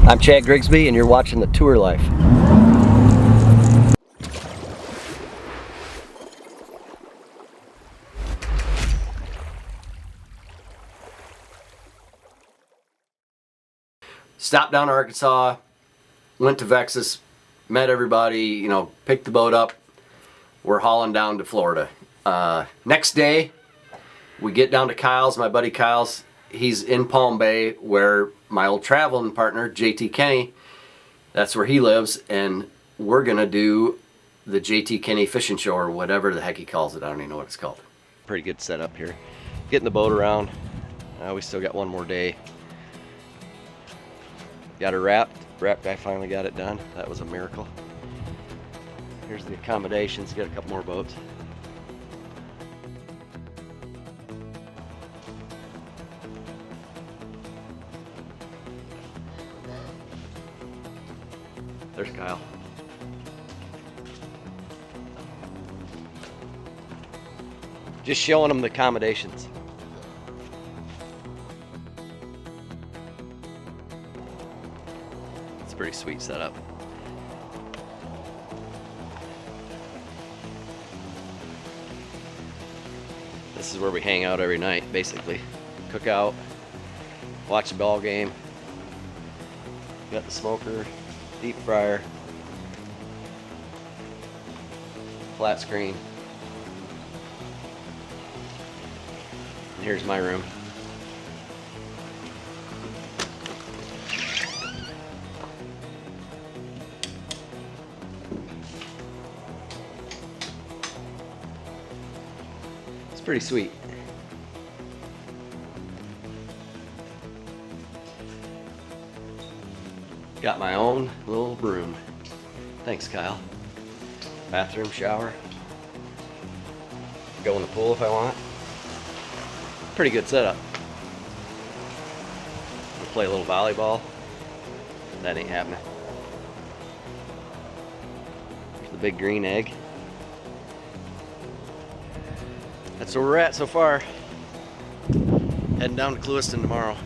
I'm Chad Grigsby, and you're watching The Tour Life. Stopped down to Arkansas, went to Vexus, met everybody, you know, picked the boat up. We're hauling down to Florida. Next day, we get down to Kyle's, my buddy Kyle's. He's in Palm Bay, where my old traveling partner, JT Kenny, that's where he lives, and we're gonna do the JT Kenny Fishing Show, or whatever the heck he calls it. I don't even know what it's called. Pretty good setup here. Getting the boat around. We still got one more day. Got her wrapped. Wrap guy finally got it done. That was a miracle. Here's the accommodations. Got a couple more boats. There's Kyle. Just showing them the accommodations. It's a pretty sweet setup. This is where we hang out every night, basically. Cook out, watch the ball game. Got the smoker, deep fryer, flat screen. And here's my room. It's pretty sweet. Got my own little room. Thanks, Kyle. Bathroom, shower. Go in the pool if I want. Pretty good setup. We'll play a little volleyball. That ain't happening. There's the big green egg. That's where we're at so far. Heading down to Clewiston tomorrow.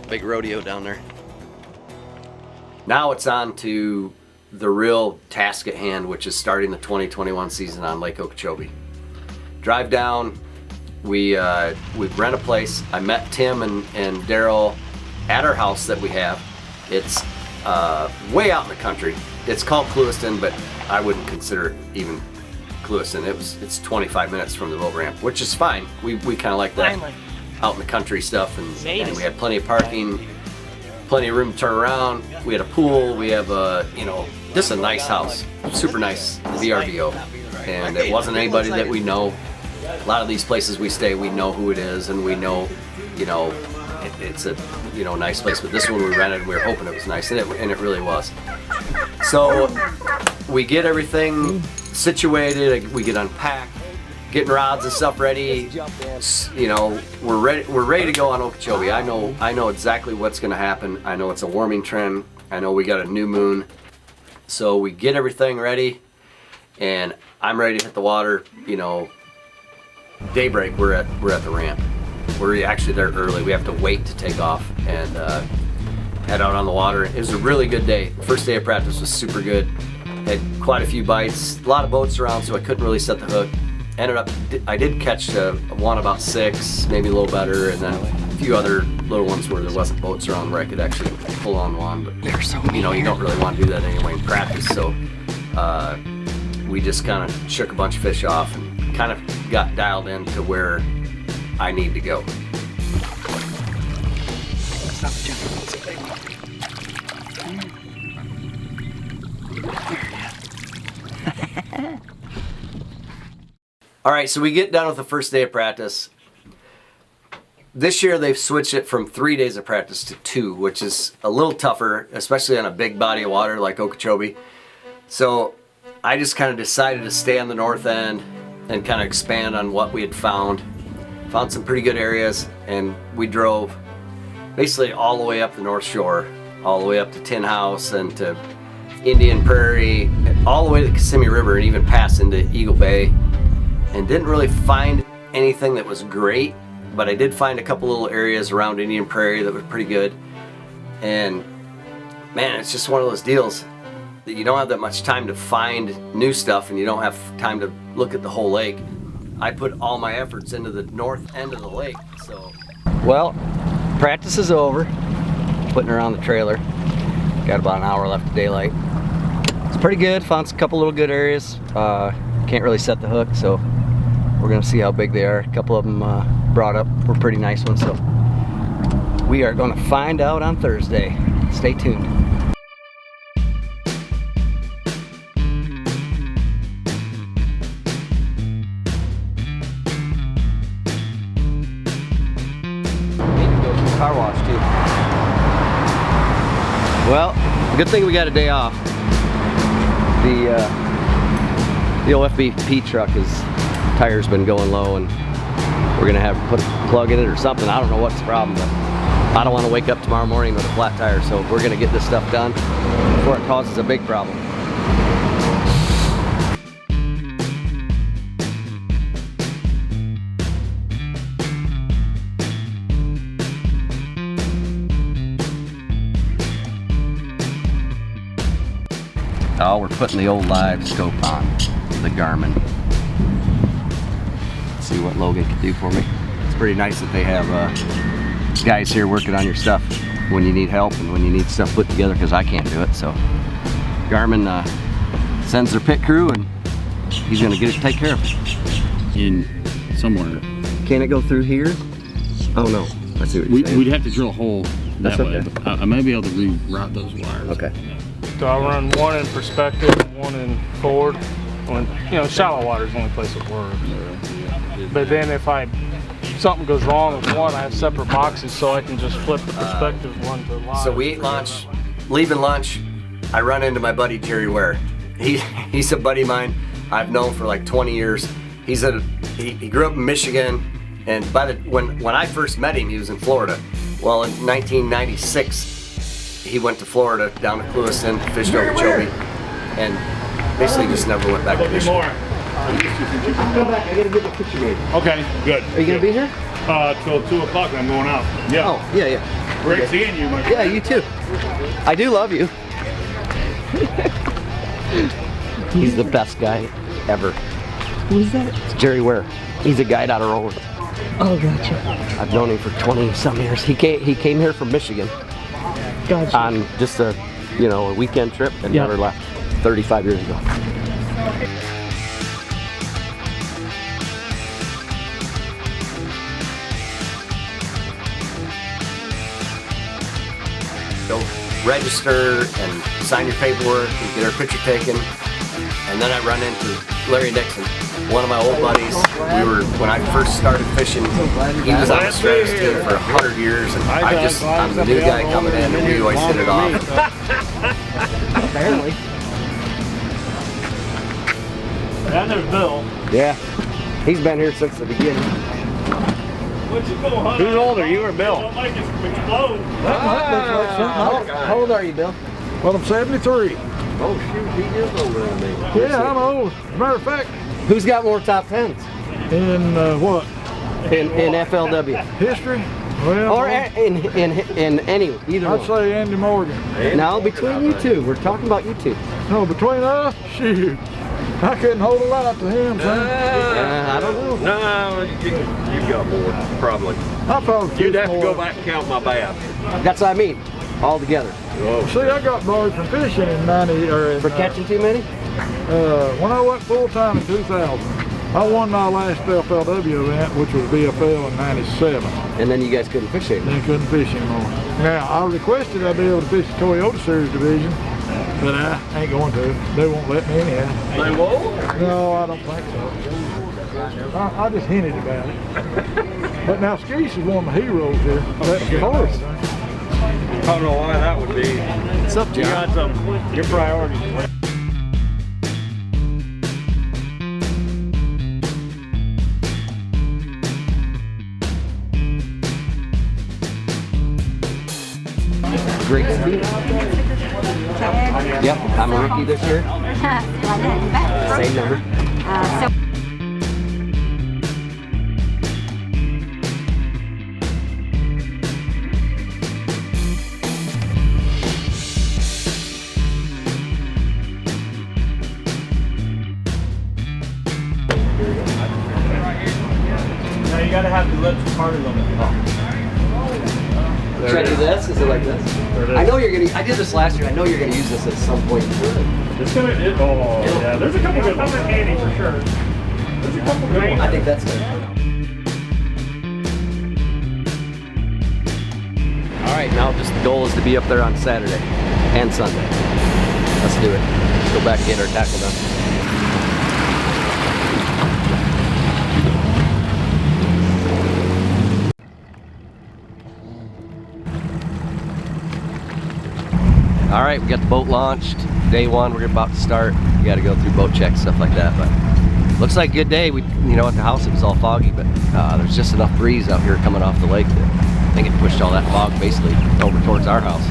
Big rodeo down there. Now it's on to the real task at hand, which is starting the 2021 season on Lake Okeechobee. Drive down, we rent a place. I met Tim and Daryl at our house that we have. It's way out in the country. It's called Clewiston, but I wouldn't consider it even Clewiston. It's 25 minutes from the boat ramp, which is fine. We kind of like that. Finally. Out in the country stuff, and we had plenty of parking. Plenty of room to turn around. We had a pool. We have a, you know, just a nice house, super nice VRBO, and it wasn't anybody that we know. A lot of these places we stay, we know who it is, and we know, you know, it's a, you know, nice place. But this one we rented, we were hoping it was nice, and it really was. So we get everything situated. We get unpacked, getting rods and stuff ready. You know, we're ready to go on Okeechobee. I know exactly what's going to happen. I know it's a warming trend. I know we got a new moon. So we get everything ready, and I'm ready to hit the water. You know, daybreak. We're at the ramp. We're actually there early. We have to wait to take off and head out on the water. It was a really good day. The first day of practice was super good. Had quite a few bites. A lot of boats around, so I couldn't really set the hook. Ended up, I did catch one about 6, maybe a little better, and then a few other little ones where there wasn't boats around where I could actually pull on one. But they're so you know, you don't really want to do that anyway in practice. So we just kind of shook a bunch of fish off and kind of got dialed in to where I need to go. That's not the gentleman. It's a big one. All right, so we get done with the first day of practice. this year they've switched it from 3 days of practice to 2, which is a little tougher, especially on a big body of water like Okeechobee. So I just kind of decided to stay on the north end and kind of expand on what we had found. Found some pretty good areas, and we drove basically all the way up the North Shore, all the way up to Tin House and to Indian Prairie, all the way to the Kissimmee River, and even passed into Eagle Bay, and didn't really find anything that was great, but I did find a couple little areas around Indian Prairie that were pretty good. And man, it's just one of those deals that you don't have that much time to find new stuff, and you don't have time to look at the whole lake. I put all my efforts into the north end of the lake, so. Well, practice is over. Putting her on the trailer. Got about an hour left of daylight. It's pretty good. Found a couple little good areas. Can't really set the hook, so we're gonna see how big they are. A couple of them brought up were pretty nice ones, so we are gonna find out on Thursday. Stay tuned. Car wash too. Well, good thing we got a day off. The old FBP truck, his tire's been going low, and we're gonna have to put a plug in it or something. I don't know what's the problem, but I don't want to wake up tomorrow morning with a flat tire, so we're gonna get this stuff done before it causes a big problem. Oh, we're putting the old live scope on the Garmin. Let's see what Logan can do for me. It's pretty nice that they have guys here working on your stuff when you need help and when you need stuff put together, because I can't do it. So Garmin sends their pit crew, and he's gonna get it taken care of. In somewhere. Can it go through here? Oh no, I see what you're saying. We'd have to drill a hole that That's way. okay. But I may be able to reroute those wires. Okay. So I run one in perspective, one in forward. When, you know, shallow water is the only place it works. But then if something goes wrong with one, I have separate boxes so I can just flip the perspective one to live. So we eat lunch. Leaving lunch, I run into my buddy Jerry Ware. He's a buddy of mine I've known for like 20 years. He grew up in Michigan, and when I first met him, he was in Florida. Well, in 1996. He went to Florida, down to Clewiston, fished Okeechobee, and basically just never went back to Michigan. Come back, I gotta get the picture made. Okay, good. Are you gonna be here? Till 2 o'clock and I'm going out. Yeah. Oh, yeah. Great seeing you, my friend. Yeah, you too. I do love you. He's the best guy ever. Who's that? It's Jerry Ware. He's a guide out of Roland. Oh, gotcha. I've known him for 20-some years. He came here from Michigan. Gotcha. On just a weekend trip, and never left. 35 years ago. Go register and sign your paperwork and get our picture taken, and then I run into Larry Nixon, one of my old buddies. When I first started fishing, he was on the Stratus team for 100 years, and I'm the new guy coming in, and we always hit it off. Apparently. And there's Bill. Yeah, he's been here since the beginning. Who's older, you or Bill? That looks like something. How old are you, Bill? Well, I'm 73. Oh shoot, he is older than me. Yeah, I'm old. As a matter of fact, Who's got more top 10s? in what? In FLW? History? Well, Or in any, either I'd one. say Andy Morgan. Now, between you two, we're talking about you two. No, between us, shoot. I couldn't hold a lot to him, son. I don't know. No, you got more, probably. I probably You'd fished have to more. go back and count my bass. That's what I mean, all together. See, I got barred from fishing in 90, or in, For catching too many? when I went full-time in 2000. I won my last FLW event, which was BFL in 97. And then you guys couldn't fish anymore. Then couldn't fish anymore. Now, I requested I be able to fish the Toyota Series division, but I ain't going to. They won't let me anyhow. They won't? No, I don't think so. I just hinted about it. But now Skeese is one of my heroes here. Of course. I don't know why that would be. What's up, You got your priorities. Grigsby. Yep, I'm a rookie this year. Same number. Now you gotta have the lips part of them. Should I do this? Is it like this? I know you're gonna. I did this last year. I know you're gonna use this at some point. It's gonna. Oh yeah, there's a couple good ones. Handy for sure. There's a couple good ones. I think that's good. All right, now just the goal is to be up there on Saturday and Sunday. Let's do it. Let's go back and get our tackle done. All right, we got the boat launched. Day one, we're about to start. We got to go through boat checks, stuff like that. But looks like a good day. We, at the house it was all foggy, but there's just enough breeze out here coming off the lake that I think it pushed all that fog basically over towards our house.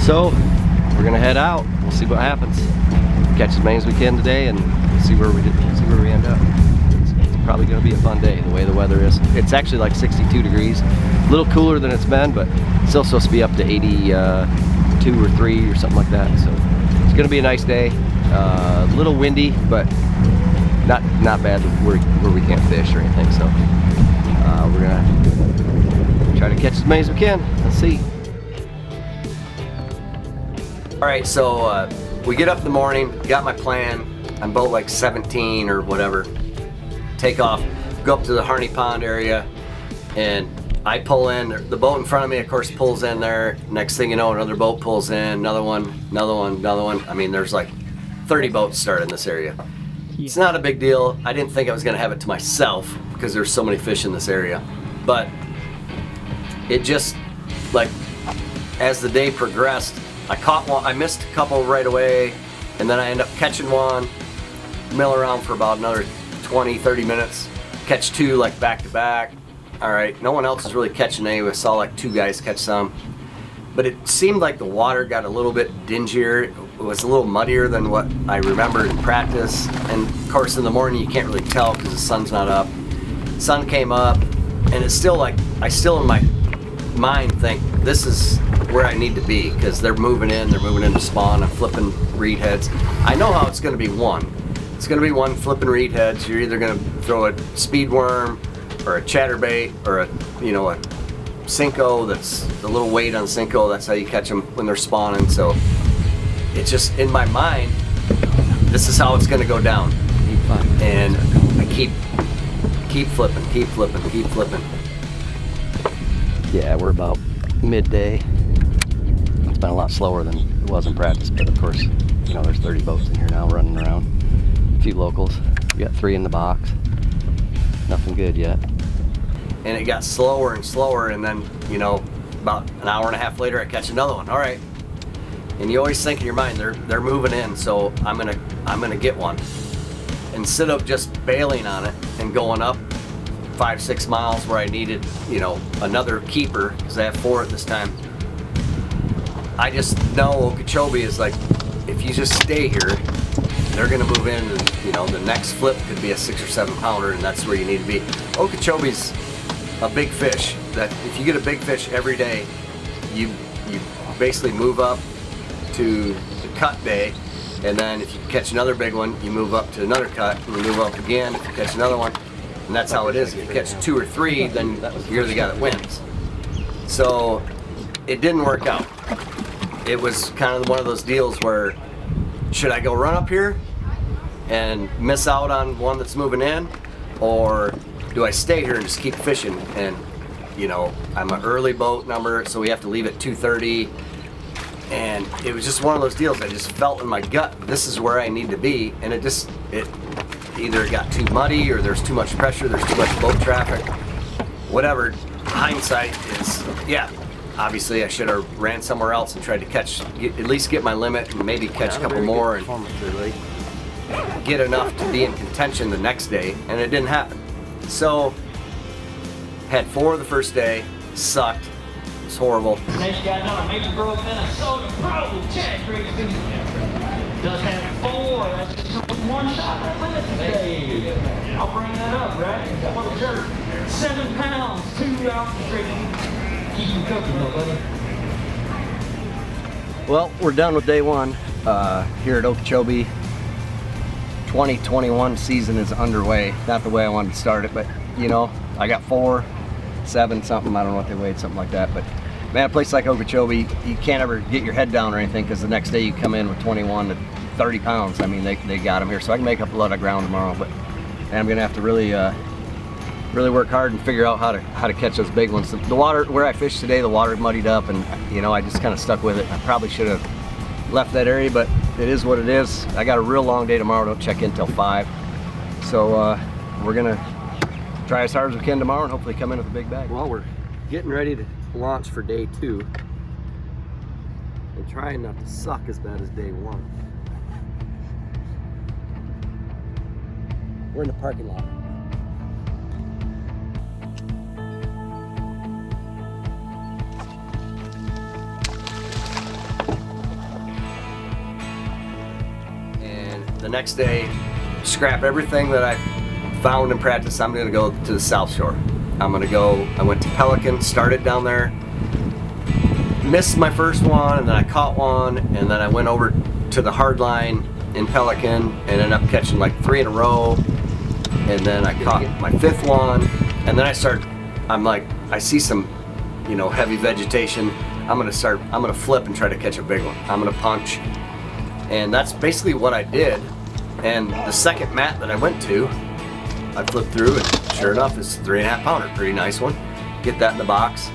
So we're gonna head out. We'll see what happens. Catch as many as we can today, and see where we end up. It's probably gonna be a fun day. The way the weather is. It's actually like 62 degrees, a little cooler than it's been, but still supposed to be up to 82 or 3 or something like that. So it's gonna be a nice day. A little windy, but not bad where we can't fish or anything. So we're gonna try to catch as many as we can. Let's see. All right, so we get up in the morning, got my plan. I'm boat like 17 or whatever. Take off, go up to the Harney Pond area, and I pull in. The boat in front of me, of course, pulls in there. Next thing you know, another boat pulls in, another one. I mean, there's like 30 boats start in this area. It's not a big deal. I didn't think I was gonna have it to myself because there's so many fish in this area. But it just, like, as the day progressed, I caught one, I missed a couple right away, and then I end up catching one, mill around for about another 20, 30 minutes, catch two like back to back. All right, no one else is really catching any. I saw like 2 guys catch some, but it seemed like the water got a little bit dingier. It was a little muddier than what I remembered in practice. And of course in the morning you can't really tell because the sun's not up. Sun came up, and it's still like, I still in my mind think this is where I need to be because they're moving into spawn. I'm flipping reed heads. I know how it's gonna be one. It's gonna be one flipping reed heads. You're either gonna throw a speed worm or a chatterbait or a Cinco. That's the little weight on Cinco. That's how you catch them when they're spawning. So it's just in my mind, this is how it's gonna go down. And I keep flipping. Yeah, we're about midday. It's been a lot slower than it was in practice, but of course, there's 30 boats in here now running around. A few locals. We got 3 in the box. Nothing good yet. And it got slower and slower, and then, about an hour and a half later, I catch another one. All right. And you always think in your mind, they're moving in, so I'm gonna get one. Instead of just bailing on it and going up 5-6 miles where I needed, another keeper, because I have 4 at this time. I just know Okeechobee is like, if you just stay here, they're gonna move in, and the next flip could be a 6 or 7 pounder, and that's where you need to be. Okeechobee's a big fish. That if you get a big fish every day, you basically move up to the cut bay, and then if you catch another big one, you move up to another cut, and you move up again if you catch another one. And that's how it is. If you catch 2 or 3, then you're the guy that wins. So it didn't work out. It was kind of one of those deals where, should I go run up here and miss out on one that's moving in, or do I stay here and just keep fishing? And I'm an early boat number, so we have to leave at 2:30. And it was just one of those deals. I just felt in my gut, this is where I need to be. And it either got too muddy, or there's too much pressure, there's too much boat traffic. whatever, hindsight is, yeah, obviously I should have ran somewhere else and tried to at least get my limit and maybe catch a couple more and get enough to be in contention the next day, and it didn't happen. So, had 4 the first day, sucked, it was horrible. Next guy down, Major Grove, Minnesota, Pro, Chad Grigsby. Does have 4, that's just 1 shot that limit today. I'll bring that up, right? What a jerk. 7 pounds, 2 ounces, Grigsby. Keep you cooking though, buddy. Well, we're done with day 1 here at Okeechobee. 2021 season is underway. Not the way I wanted to start it, but you know, I got 4, 7 something, I don't know what they weighed, something like that. But man, a place like Okeechobee, you can't ever get your head down or anything, because the next day you come in with 21 to 30 pounds. I mean, they got them here, so I can make up a lot of ground tomorrow. But man, I'm gonna have to really work hard and figure out how to catch those big ones. The water where I fished today, the water muddied up, and you know, I just kind of stuck with it. I probably should have left that area, but it is what it is. I got a real long day tomorrow. Don't check in till 5, so we're gonna try as hard as we can tomorrow and hopefully come in with a big bag. Well, we're getting ready to launch for day 2 and trying not to suck as bad as day 1. We're in the parking lot. And the next day, scrap everything that I found in practice. I'm gonna go to the South Shore. I went to Pelican, started down there, missed my first one, and then I caught one, and then I went over to the hard line in Pelican and ended up catching like 3 in a row, and then I caught my 5th one, and then I'm like, I see some, you know, heavy vegetation. I'm gonna flip and try to catch a big one. I'm gonna punch, and that's basically what I did. And the second mat that I went to, I flipped through, and sure enough, it's a 3.5 pounder, pretty nice one. Get that in the box,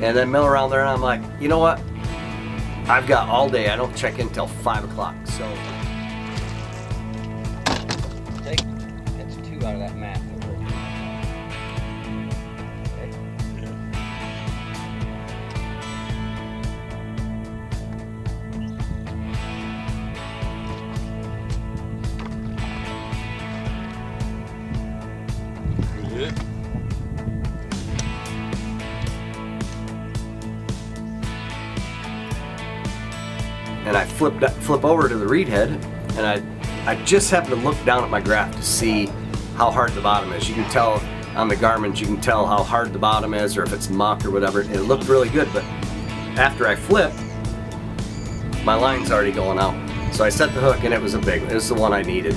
and then mill around there, and I'm like, you know what? I've got all day. I don't check in till 5 o'clock, so that's 2 out of that mat. And I flip over to the reed head, and I just happened to look down at my graph to see how hard the bottom is. You can tell on the Garmin, you can tell how hard the bottom is, or if it's muck or whatever. It looked really good, but after I flipped, my line's already going out. So I set the hook, and it was a big one. It was the one I needed.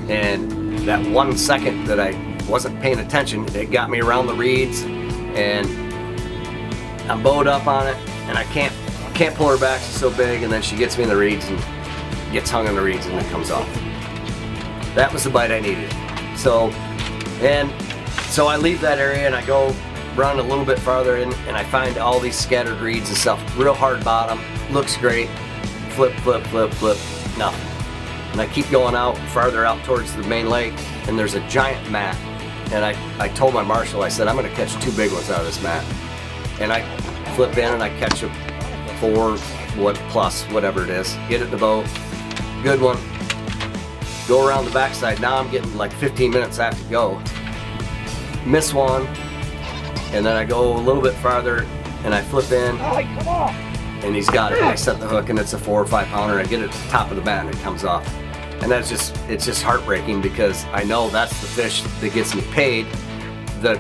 And that 1 second that I wasn't paying attention, it got me around the reeds, and I'm bowed up on it, and I can't pull her back, she's so big, and then she gets me in the reeds and gets hung in the reeds, and it comes off. That was the bite I needed. So I leave that area and I go run a little bit farther in, and I find all these scattered reeds and stuff. Real hard bottom, looks great. Flip, flip, flip, flip, nothing. And I keep going out, farther out towards the main lake, and there's a giant mat. And I told my marshal, I said, I'm gonna catch 2 big ones out of this mat. And I flip in and I catch a 4 plus, whatever it is. Get it in the boat, good one. Go around the backside. Now I'm getting like 15 minutes I have to go. Miss one, and then I go a little bit farther and I flip in, and he's got it. I set the hook, and it's a 4 or 5 pounder. I get it at the top of the bat and it comes off. And it's just heartbreaking, because I know that's the fish that gets me paid. The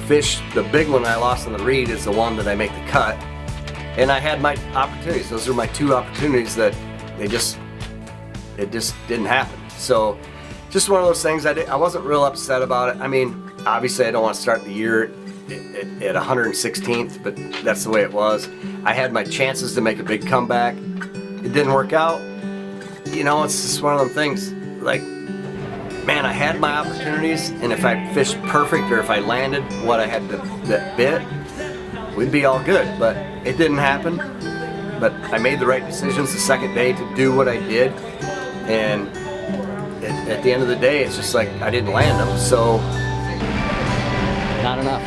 fish, the big one I lost on the reed, is the one that I make the cut. And I had my opportunities. Those are my 2 opportunities that it just didn't happen. So just one of those things. I wasn't real upset about it. I mean, obviously I don't want to start the year at 116th, but that's the way it was. I had my chances to make a big comeback. It didn't work out. You know, it's just one of them things. Like, man, I had my opportunities, and if I fished perfect, or if I landed what I had that bit, we'd be all good. But it didn't happen. But I made the right decisions the second day to do what I did, and at the end of the day, it's just like I didn't land them, so not enough.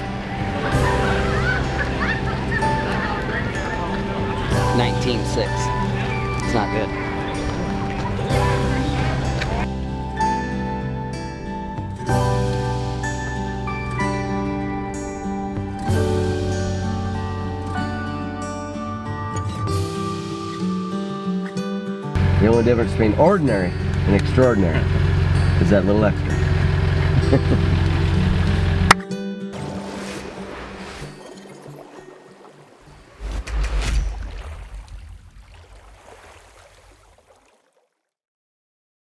19.6. It's not good. The only difference between ordinary and extraordinary is that little extra.